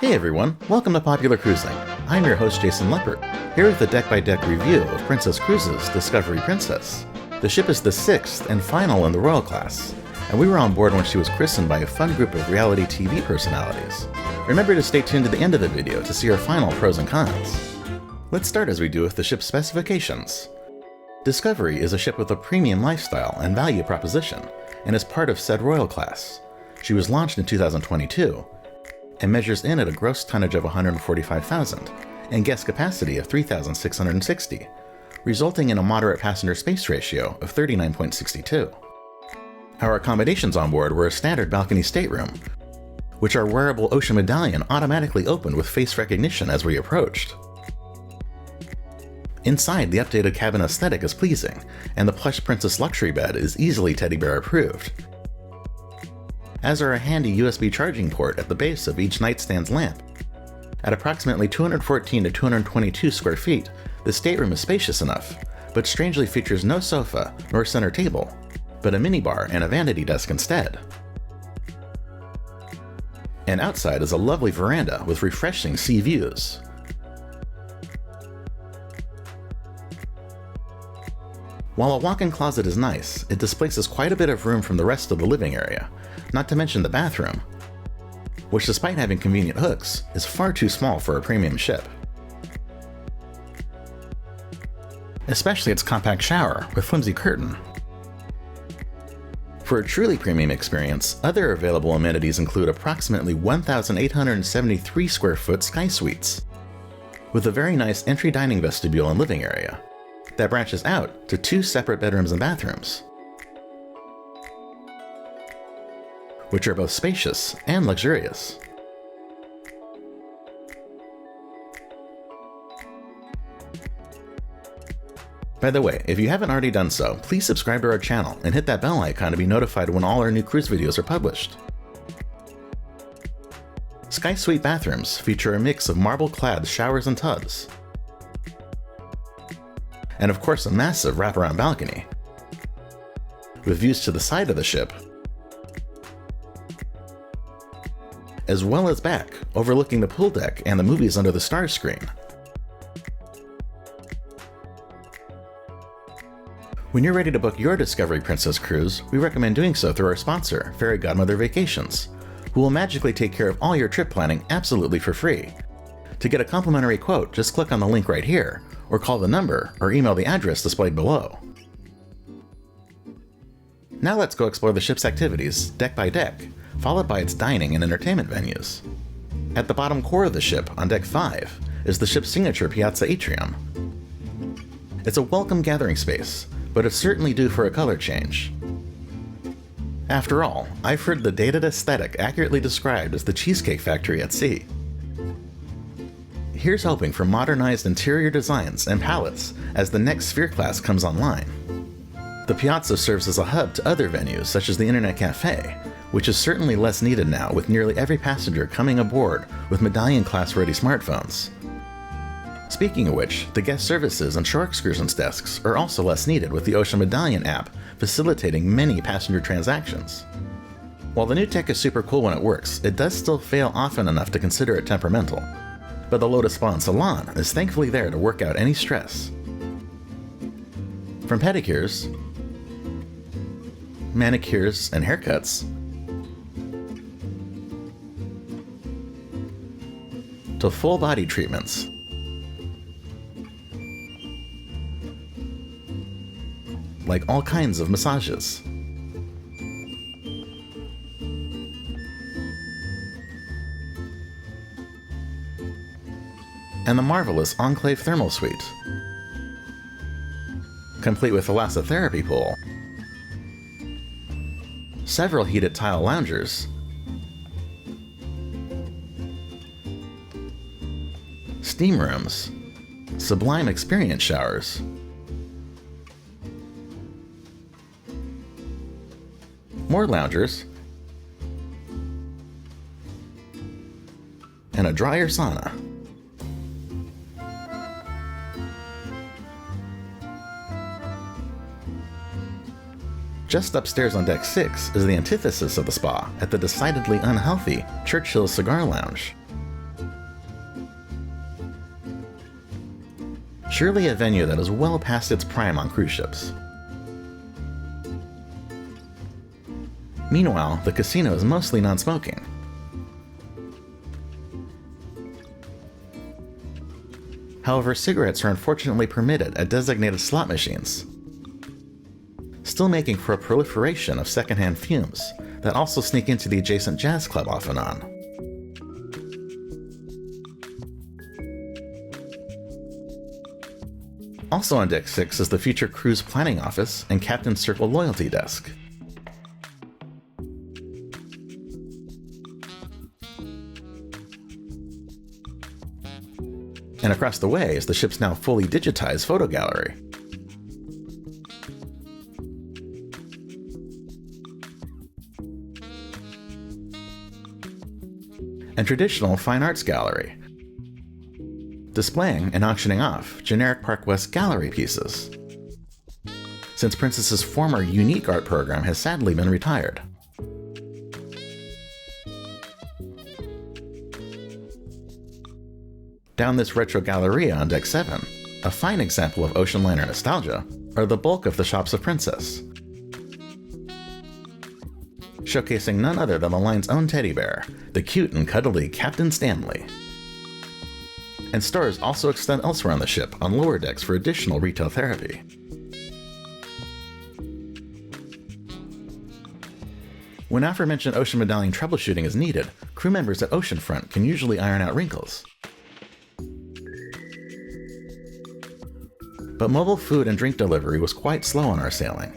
Hey everyone, welcome to Popular Cruising. I'm your host Jason Leppert, here with a deck-by-deck review of Princess Cruises' Discovery Princess. The ship is the 6th and final in the Royal class, and we were on board when she was christened by a fun group of reality TV personalities. Remember to stay tuned to the end of the video to see our final pros and cons. Let's start as we do with the ship's specifications. Discovery is a ship with a premium lifestyle and value proposition, and is part of said Royal class. She was launched in 2022, and measures in at a gross tonnage of 145,000 and guest capacity of 3,660, resulting in a moderate passenger space ratio of 39.62. Our accommodations on board were a standard balcony stateroom, which our wearable Ocean Medallion automatically opened with face recognition as we approached. Inside, the updated cabin aesthetic is pleasing, and the plush Princess luxury bed is easily teddy bear approved, as are a handy USB charging port at the base of each nightstand's lamp. At approximately 214 to 222 square feet, the stateroom is spacious enough, but strangely features no sofa nor center table, but a minibar and a vanity desk instead. And outside is a lovely veranda with refreshing sea views. While a walk-in closet is nice, it displaces quite a bit of room from the rest of the living area, not to mention the bathroom, which despite having convenient hooks, is far too small for a premium ship. Especially its compact shower with flimsy curtain. For a truly premium experience, other available amenities include approximately 1,873 square foot sky suites, with a very nice entry dining vestibule and living area that branches out to 2 separate bedrooms and bathrooms, which are both spacious and luxurious. By the way, if you haven't already done so, please subscribe to our channel and hit that bell icon to be notified when all our new cruise videos are published. Sky Suite bathrooms feature a mix of marble-clad showers and tubs, and of course a massive wraparound balcony, with views to the side of the ship, as well as back, overlooking the pool deck and the movies under the stars screen. When you're ready to book your Discovery Princess cruise, we recommend doing so through our sponsor, Fairy Godmother Vacations, who will magically take care of all your trip planning absolutely for free. To get a complimentary quote, just click on the link right here, or call the number or email the address displayed below. Now let's go explore the ship's activities, deck by deck, followed by its dining and entertainment venues. At the bottom core of the ship, on Deck 5, is the ship's signature Piazza Atrium. It's a welcome gathering space, but it's certainly due for a color change. After all, I've heard the dated aesthetic accurately described as the Cheesecake Factory at sea. Here's hoping for modernized interior designs and palettes as the next Sphere class comes online. The Piazza serves as a hub to other venues such as the Internet Cafe, which is certainly less needed now with nearly every passenger coming aboard with Medallion class ready smartphones. Speaking of which, the guest services and shore excursions desks are also less needed with the Ocean Medallion app facilitating many passenger transactions. While the new tech is super cool when it works, it does still fail often enough to consider it temperamental. But the Lotus Spa and Salon is thankfully there to work out any stress. From pedicures, manicures, and haircuts, to full body treatments, like all kinds of massages. And the marvelous Enclave Thermal Suite, complete with a thalassotherapy pool, several heated tile loungers, steam rooms, sublime experience showers, more loungers, and a dryer sauna. Just upstairs on Deck 6 is the antithesis of the spa at the decidedly unhealthy Churchill Cigar Lounge. Surely a venue that is well past its prime on cruise ships. Meanwhile, the casino is mostly non-smoking. However, cigarettes are unfortunately permitted at designated slot machines, still making for a proliferation of secondhand fumes that also sneak into the adjacent jazz club off and on. Also on Deck 6 is the future cruise planning office and Captain's Circle loyalty desk. And across the way is the ship's now fully digitized photo gallery. And traditional fine arts gallery, displaying and auctioning off generic Park West gallery pieces, since Princess's former unique art program has sadly been retired. Down this retro galleria on Deck 7, a fine example of ocean liner nostalgia, are the bulk of the shops of Princess, showcasing none other than the line's own teddy bear, the cute and cuddly Captain Stanley. And stores also extend elsewhere on the ship on lower decks for additional retail therapy. When aforementioned ocean medallion troubleshooting is needed, crew members at Oceanfront can usually iron out wrinkles. But mobile food and drink delivery was quite slow on our sailing.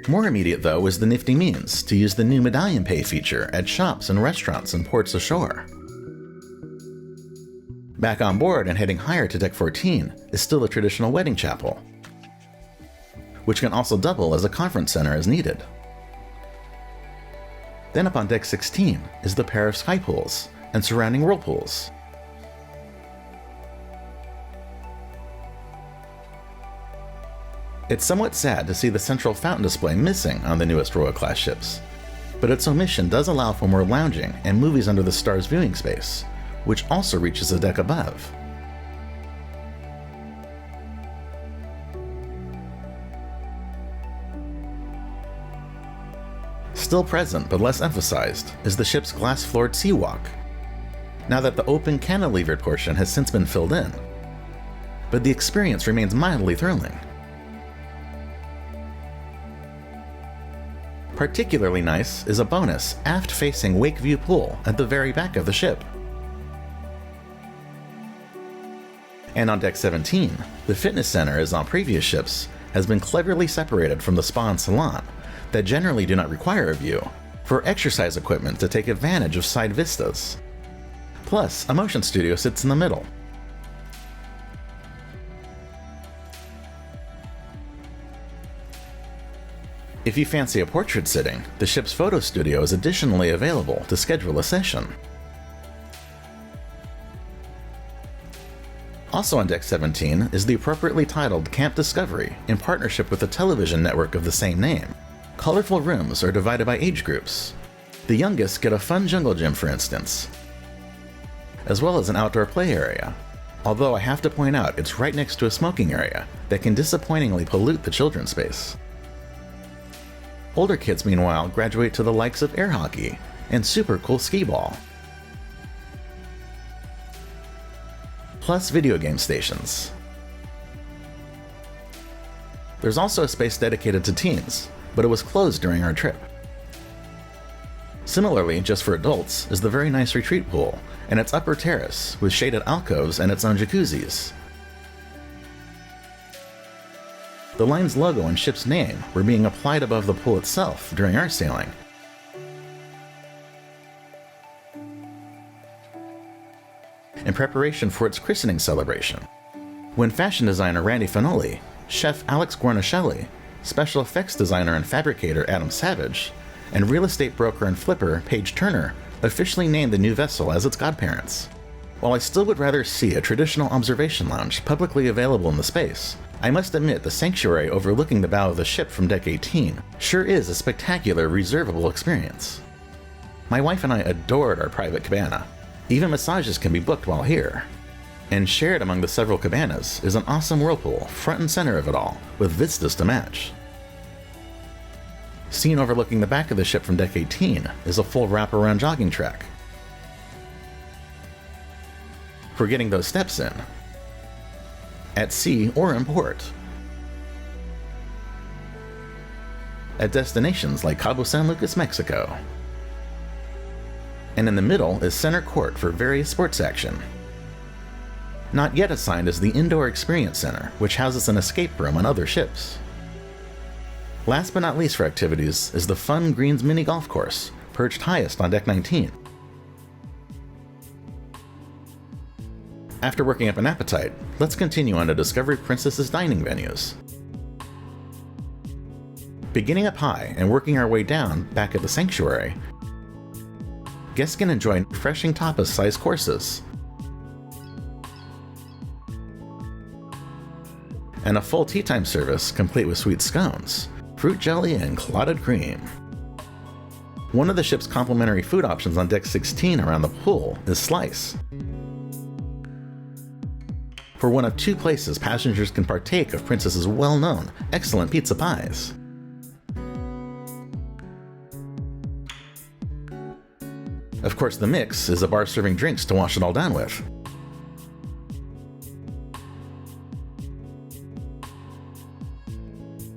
More immediate, though, was the nifty means to use the new Medallion Pay feature at shops and restaurants and ports ashore. Back on board and heading higher to Deck 14 is still the traditional wedding chapel, which can also double as a conference center as needed. Then up on Deck 16 is the pair of sky pools and surrounding whirlpools. It's somewhat sad to see the central fountain display missing on the newest Royal Class ships, but its omission does allow for more lounging and movies under the Star's viewing space, which also reaches the deck above. Still present, but less emphasized, is the ship's glass-floored sea walk, now that the open cantilevered portion has since been filled in. But the experience remains mildly thrilling. Particularly nice is a bonus aft-facing wake view pool at the very back of the ship. And on Deck 17, the fitness center, as on previous ships, has been cleverly separated from the spa and salon that generally do not require a view, for exercise equipment to take advantage of side vistas. Plus, a motion studio sits in the middle. If you fancy a portrait sitting, the ship's photo studio is additionally available to schedule a session. Also on Deck 17 is the appropriately titled Camp Discovery in partnership with the television network of the same name. Colorful rooms are divided by age groups. The youngest get a fun jungle gym, for instance, as well as an outdoor play area. Although I have to point out it's right next to a smoking area that can disappointingly pollute the children's space. Older kids, meanwhile, graduate to the likes of air hockey and super cool skee ball, plus video game stations. There's also a space dedicated to teens, but it was closed during our trip. Similarly, just for adults, is the very nice retreat pool and its upper terrace with shaded alcoves and its own jacuzzis. The line's logo and ship's name were being applied above the pool itself during our sailing. In preparation for its christening celebration, when fashion designer Randy Fanoli, chef Alex Guarnaschelli, special effects designer and fabricator Adam Savage, and real estate broker and flipper Paige Turner officially named the new vessel as its godparents. While I still would rather see a traditional observation lounge publicly available in the space, I must admit the sanctuary overlooking the bow of the ship from Deck 18 sure is a spectacular reservable experience. My wife and I adored our private cabana. Even massages can be booked while here. And shared among the several cabanas is an awesome whirlpool, front and center of it all, with vistas to match. Seen overlooking the back of the ship from deck 18 is a full wraparound jogging track. For getting those steps in, at sea or in port. At destinations like Cabo San Lucas, Mexico. And in the middle is center court for various sports action. Not yet assigned is the Indoor Experience Center, which houses an escape room on other ships. Last but not least for activities is the Fun Greens mini golf course, perched highest on deck 19. After working up an appetite, let's continue on to Discovery Princess's dining venues. Beginning up high and working our way down back at the sanctuary, guests can enjoy refreshing tapas-sized courses and a full tea time service complete with sweet scones, fruit jelly, and clotted cream. One of the ship's complimentary food options on deck 16 around the pool is Slice. For one of two places passengers can partake of Princess's well-known, excellent pizza pies. Of course, the Mix is a bar serving drinks to wash it all down with.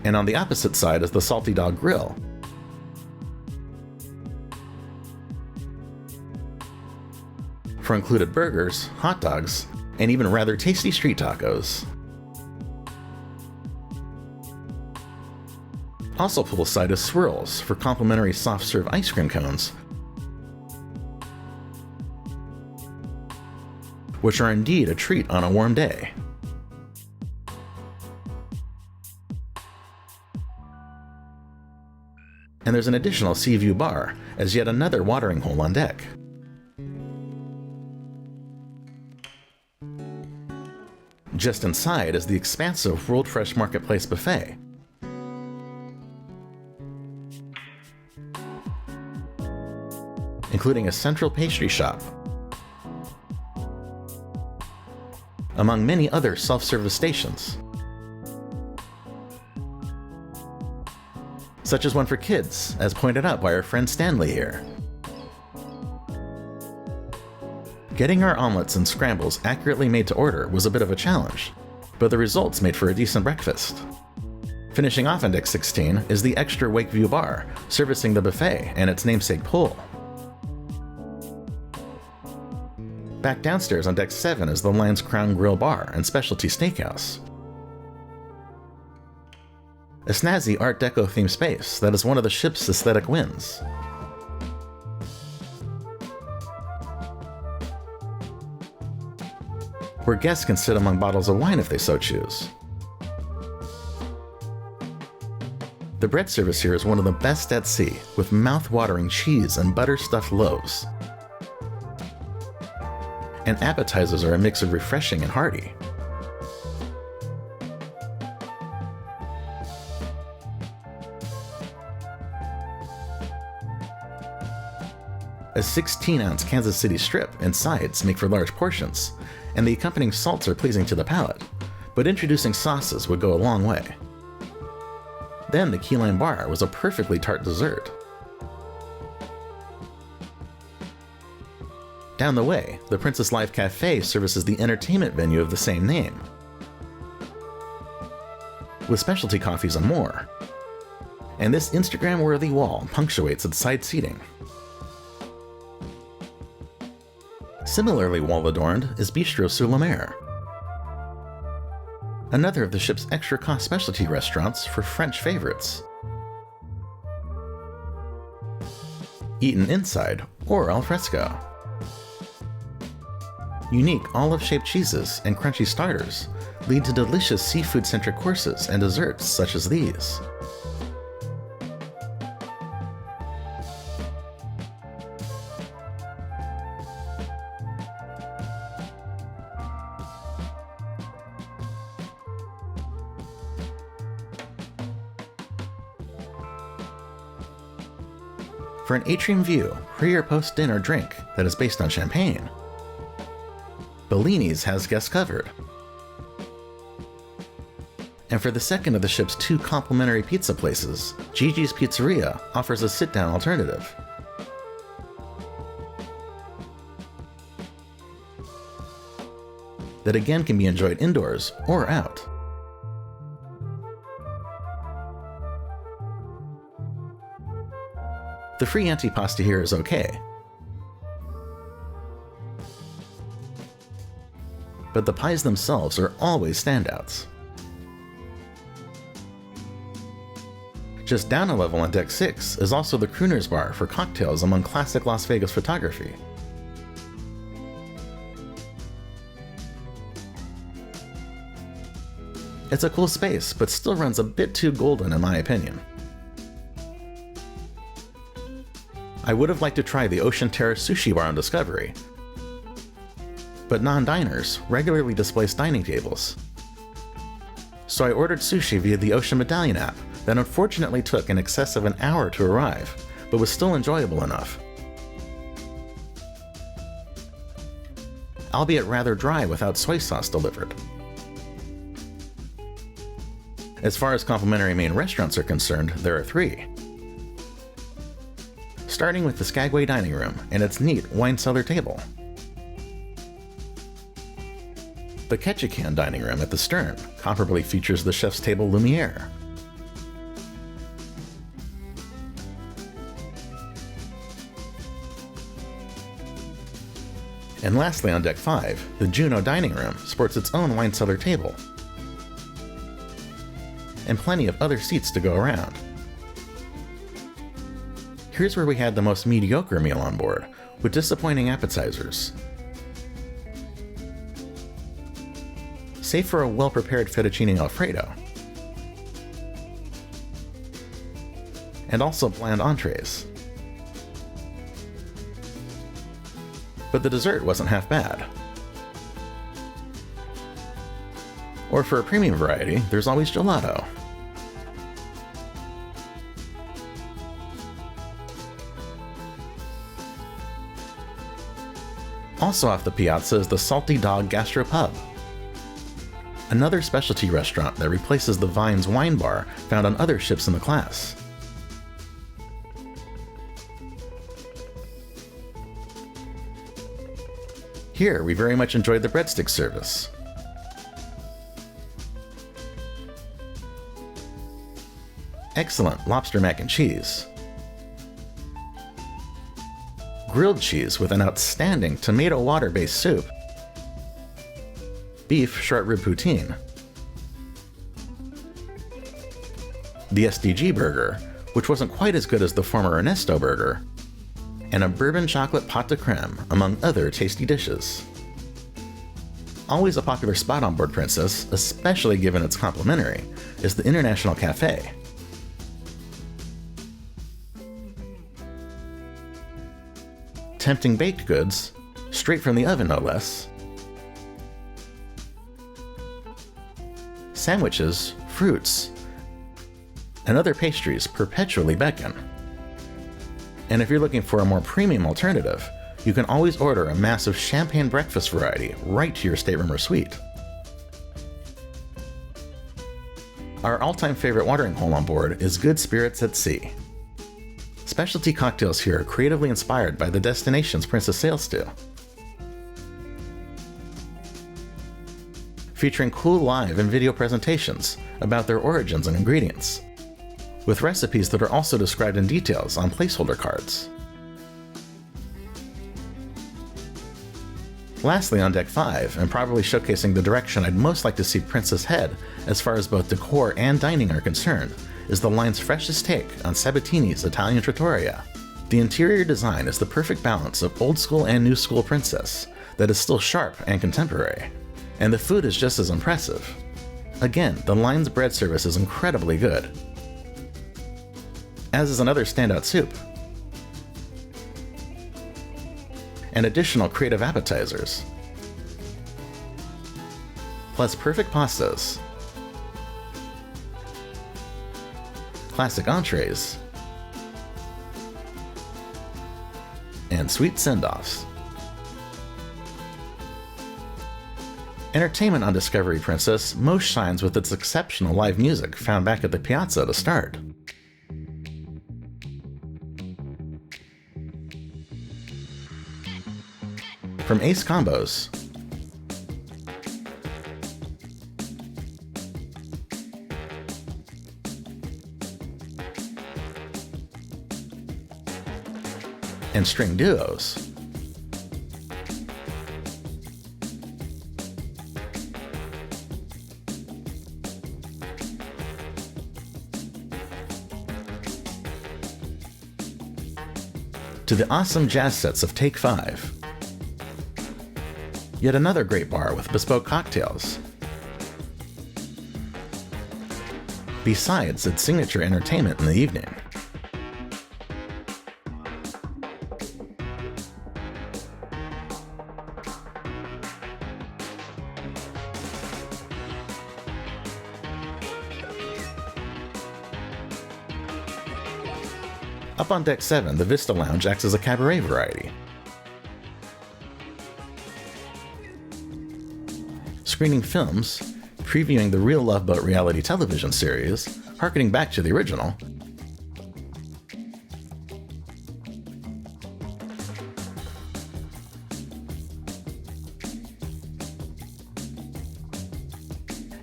And on the opposite side is the Salty Dog Grill. For included burgers, hot dogs, and even rather tasty street tacos. Also poolside is Swirls for complimentary soft-serve ice cream cones, which are indeed a treat on a warm day. And there's an additional sea view bar as yet another watering hole on deck. Just inside is the expansive World Fresh Marketplace buffet. Including a central pastry shop, among many other self-service stations, such as one for kids, as pointed out by our friend Stanley here. Getting our omelets and scrambles accurately made to order was a bit of a challenge, but the results made for a decent breakfast. Finishing off on deck 16 is the extra Wakeview bar, servicing the buffet and its namesake pool. Back downstairs on deck 7 is the Lion's Crown Grill Bar and Specialty Steakhouse. A snazzy Art Deco themed space that is one of the ship's aesthetic wins. Where guests can sit among bottles of wine if they so choose. The bread service here is one of the best at sea, with mouth-watering cheese and butter-stuffed loaves. And appetizers are a mix of refreshing and hearty. A 16-ounce Kansas City strip and sides make for large portions, and the accompanying salts are pleasing to the palate, but introducing sauces would go a long way. Then the key lime bar was a perfectly tart dessert. Down the way, the Princess Live Cafe services the entertainment venue of the same name, with specialty coffees and more. And this Instagram-worthy wall punctuates its side seating. Similarly wall-adorned is Bistro sur la Mer, another of the ship's extra-cost specialty restaurants for French favorites. Eaten inside or al fresco. Unique olive-shaped cheeses and crunchy starters lead to delicious seafood-centric courses and desserts such as these. for an atrium view pre or post dinner drink that is based on champagne. Bellini's has guests covered. And for the second of the ship's 2 complimentary pizza places, Gigi's Pizzeria offers a sit-down alternative. That again can be enjoyed indoors or out. The free antipasta here is okay, but the pies themselves are always standouts. Just down a level on Deck 6 is also the Crooner's Bar for cocktails among classic Las Vegas photography. It's a cool space, but still runs a bit too golden in my opinion. I would have liked to try the Ocean Terrace Sushi Bar on Discovery, but non-diners regularly displace dining tables. So I ordered sushi via the Ocean Medallion app that unfortunately took in excess of an hour to arrive, but was still enjoyable enough. Albeit rather dry without soy sauce delivered. As far as complimentary main restaurants are concerned, there are 3. Starting with the Skagway Dining Room and its neat wine cellar table. The Ketchikan Dining Room at the Stern comparably features the chef's table Lumiere. And lastly on Deck 5, the Juneau Dining Room sports its own wine cellar table. And plenty of other seats to go around. Here's where we had the most mediocre meal on board, with disappointing appetizers. Save for a well-prepared fettuccine alfredo. And also bland entrees. But the dessert wasn't half bad. Or for a premium variety, there's always gelato. Also off the piazza is the Salty Dog Gastropub, another specialty restaurant that replaces the Vines wine bar found on other ships in the class. Here, we very much enjoyed the breadstick service. Excellent lobster mac and cheese. Grilled cheese with an outstanding tomato water-based soup. Beef short rib poutine. The SDG burger, which wasn't quite as good as the former Ernesto burger. And a bourbon chocolate pâte de crème, among other tasty dishes. Always a popular spot on board Princess, especially given it's complimentary, is the International Cafe. Tempting baked goods, straight from the oven no less. Sandwiches, fruits, and other pastries perpetually beckon. And if you're looking for a more premium alternative, you can always order a massive champagne breakfast variety right to your stateroom or suite. Our all-time favorite watering hole on board is Good Spirits at Sea. Specialty cocktails here are creatively inspired by the destinations Princess sails to. Featuring cool live and video presentations about their origins and ingredients, with recipes that are also described in details on placeholder cards. Lastly, on Deck 5, and probably showcasing the direction I'd most like to see Princess head as far as both decor and dining are concerned, is the line's freshest take on Sabatini's Italian Trattoria. The interior design is the perfect balance of old school and new school Princess that is still sharp and contemporary. And the food is just as impressive. Again, the line's bread service is incredibly good, as is another standout soup. And additional creative appetizers. Plus perfect pastas, classic entrees, and sweet send-offs. Entertainment on Discovery Princess most shines with its exceptional live music found back at the Piazza to start. From ace combos, and string duos, to the awesome jazz sets of Take 5. Yet another great bar with bespoke cocktails. Besides its signature entertainment in the evening. Up on Deck 7, the Vista Lounge acts as a cabaret variety. Screening films, previewing the Real Love Boat reality television series, harkening back to the original,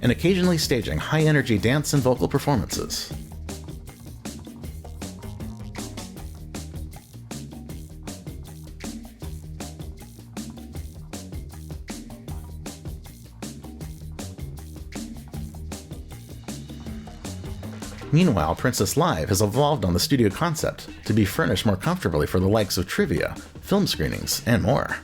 and occasionally staging high-energy dance and vocal performances. Meanwhile, Princess Live has evolved on the studio concept to be furnished more comfortably for the likes of trivia, film screenings, and more.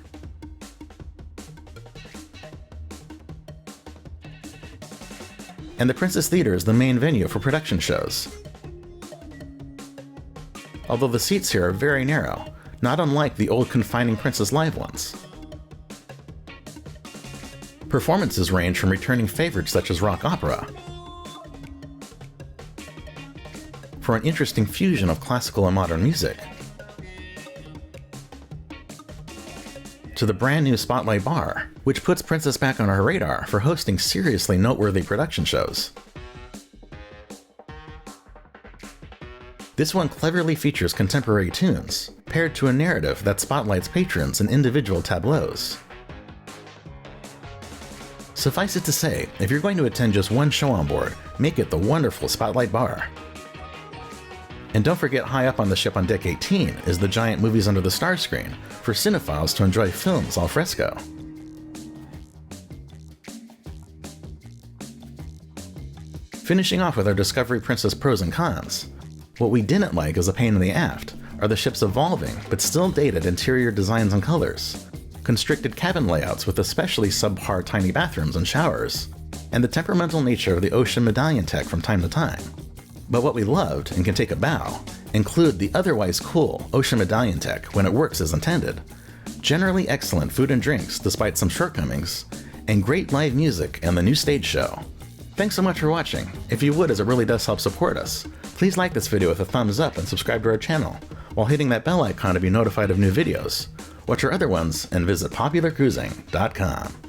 And the Princess Theater is the main venue for production shows. Although the seats here are very narrow, not unlike the old confining Princess Live ones. Performances range from returning favorites such as rock opera, for an interesting fusion of classical and modern music, to the brand new Spotlight Bar, which puts Princess back on our radar for hosting seriously noteworthy production shows. This one cleverly features contemporary tunes, paired to a narrative that spotlights patrons in individual tableaus. Suffice it to say, if you're going to attend just one show on board, make it the wonderful Spotlight Bar. And don't forget, high up on the ship on Deck 18 is the giant Movies Under the Stars screen for cinephiles to enjoy films al fresco. Finishing off with our Discovery Princess pros and cons, what we didn't like as a pain in the aft are the ship's evolving but still dated interior designs and colors, constricted cabin layouts with especially subpar tiny bathrooms and showers, and the temperamental nature of the ocean medallion tech from time to time. But what we loved, and can take a bow, include the otherwise cool ocean medallion tech when it works as intended, generally excellent food and drinks despite some shortcomings, and great live music and the new stage show. Thanks so much for watching. If you would, as it really does help support us, please like this video with a thumbs up and subscribe to our channel, while hitting that bell icon to be notified of new videos. Watch our other ones and visit popularcruising.com.